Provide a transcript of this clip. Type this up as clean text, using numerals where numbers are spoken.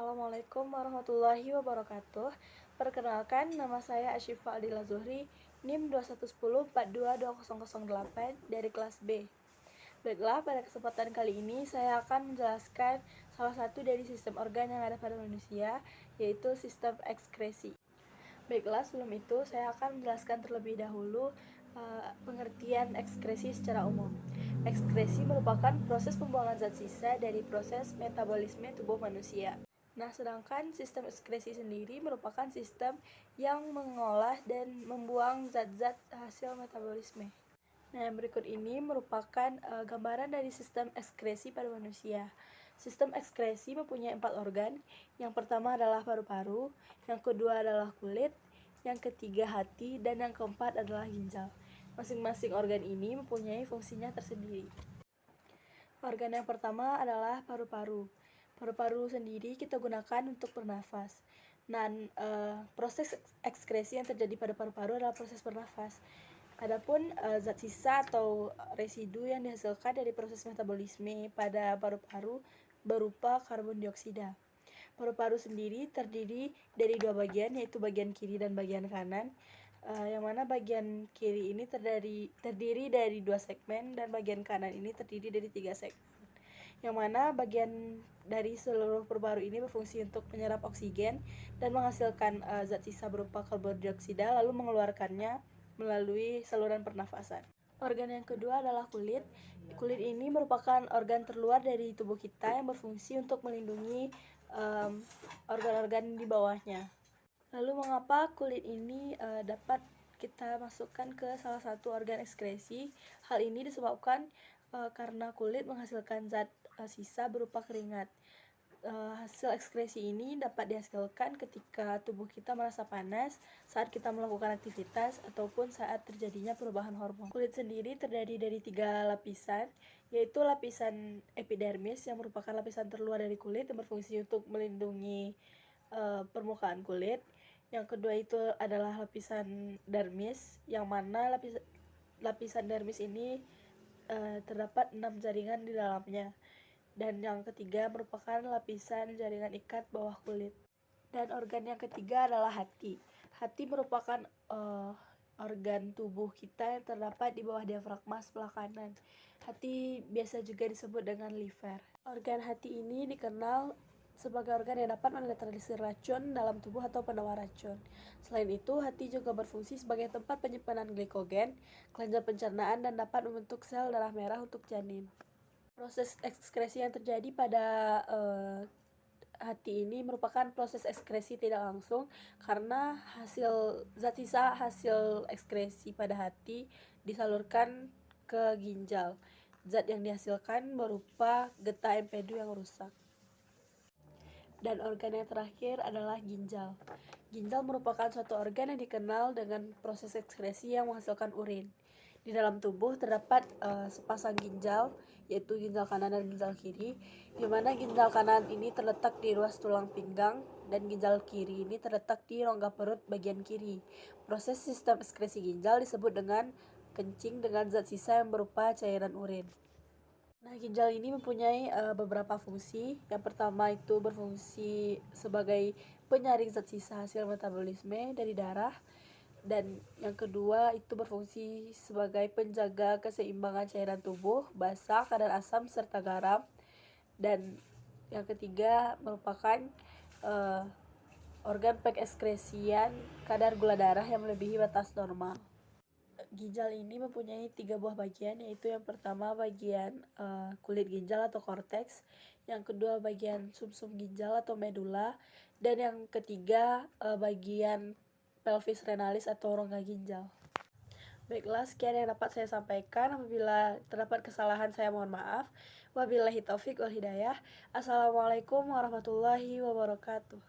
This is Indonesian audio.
Assalamualaikum warahmatullahi wabarakatuh. Perkenalkan, nama saya Asyifa Adila Zuhri, NIM 21104220008 dari kelas B. Baiklah, pada kesempatan kali ini saya akan menjelaskan salah satu dari sistem organ yang ada pada manusia, yaitu sistem ekskresi. Baiklah, sebelum itu saya akan menjelaskan terlebih dahulu pengertian ekskresi secara umum. Ekskresi merupakan proses pembuangan zat sisa dari proses metabolisme tubuh manusia. Nah, sedangkan sistem ekskresi sendiri merupakan sistem yang mengolah dan membuang zat-zat hasil metabolisme. Nah, yang berikut ini merupakan gambaran dari sistem ekskresi pada manusia. Sistem ekskresi mempunyai 4 organ. Yang pertama adalah paru-paru, yang kedua adalah kulit, yang ketiga hati, dan yang keempat adalah ginjal. Masing-masing organ ini mempunyai fungsinya tersendiri. Organ yang pertama adalah paru-paru. Paru-paru sendiri kita gunakan untuk bernafas. Dan proses ekskresi yang terjadi pada paru-paru adalah proses bernafas. Adapun zat sisa atau residu yang dihasilkan dari proses metabolisme pada paru-paru berupa karbon dioksida. Paru-paru sendiri terdiri dari 2 bagian, yaitu bagian kiri dan bagian kanan. Yang mana bagian kiri ini terdiri dari 2 segmen dan bagian kanan ini terdiri dari 3 segmen. Yang mana bagian dari seluruh paru-paru ini berfungsi untuk menyerap oksigen dan menghasilkan zat sisa berupa karbon dioksida, lalu mengeluarkannya melalui saluran pernafasan. Organ yang kedua adalah kulit. Kulit ini merupakan organ terluar dari tubuh kita yang berfungsi untuk melindungi organ-organ di bawahnya. Lalu mengapa kulit ini dapat kita masukkan ke salah satu organ ekskresi? Hal ini disebabkan karena kulit menghasilkan zat sisa berupa keringat. Hasil ekskresi ini dapat dihasilkan ketika tubuh kita merasa panas, saat kita melakukan aktivitas, ataupun saat terjadinya perubahan hormon. Kulit sendiri terdiri dari 3 lapisan, yaitu lapisan epidermis yang merupakan lapisan terluar dari kulit yang berfungsi untuk melindungi permukaan kulit. Yang kedua itu adalah lapisan dermis, yang mana lapisan dermis ini terdapat 6 jaringan di dalamnya. Dan yang ketiga merupakan lapisan jaringan ikat bawah kulit. Dan organ yang ketiga adalah hati. Hati merupakan organ tubuh kita yang terdapat di bawah diafragma sebelah kanan. Hati biasa juga disebut dengan liver. Organ hati ini dikenal sebagai organ yang dapat menetralisir racun dalam tubuh atau penawar racun. Selain itu, hati juga berfungsi sebagai tempat penyimpanan glikogen, kelenjar pencernaan, dan dapat membentuk sel darah merah untuk janin. Proses ekskresi yang terjadi pada hati ini merupakan proses ekskresi tidak langsung karena zat sisa hasil ekskresi pada hati disalurkan ke ginjal. Zat yang dihasilkan berupa getah empedu yang rusak. Dan organ yang terakhir adalah ginjal. Ginjal merupakan suatu organ yang dikenal dengan proses ekskresi yang menghasilkan urin. Di dalam tubuh terdapat sepasang ginjal, yaitu ginjal kanan dan ginjal kiri, di mana ginjal kanan ini terletak di ruas tulang pinggang dan ginjal kiri ini terletak di rongga perut bagian kiri. Proses sistem ekskresi ginjal disebut dengan kencing dengan zat sisa yang berupa cairan urin. Nah, ginjal ini mempunyai beberapa fungsi. Yang pertama itu berfungsi sebagai penyaring zat sisa hasil metabolisme dari darah. Dan yang kedua itu berfungsi sebagai penjaga keseimbangan cairan tubuh, basa, kadar asam, serta garam. Dan yang ketiga merupakan organ pengekskresian kadar gula darah yang melebihi batas normal. Ginjal ini mempunyai 3 buah bagian, yaitu yang pertama bagian kulit ginjal atau korteks, yang kedua bagian sumsum ginjal atau medula, dan yang ketiga bagian pelvis renalis atau rongga ginjal. Baiklah, sekian yang dapat saya sampaikan. Apabila terdapat kesalahan, saya mohon maaf. Wabillahi taufik wal hidayah. Assalamualaikum warahmatullahi wabarakatuh.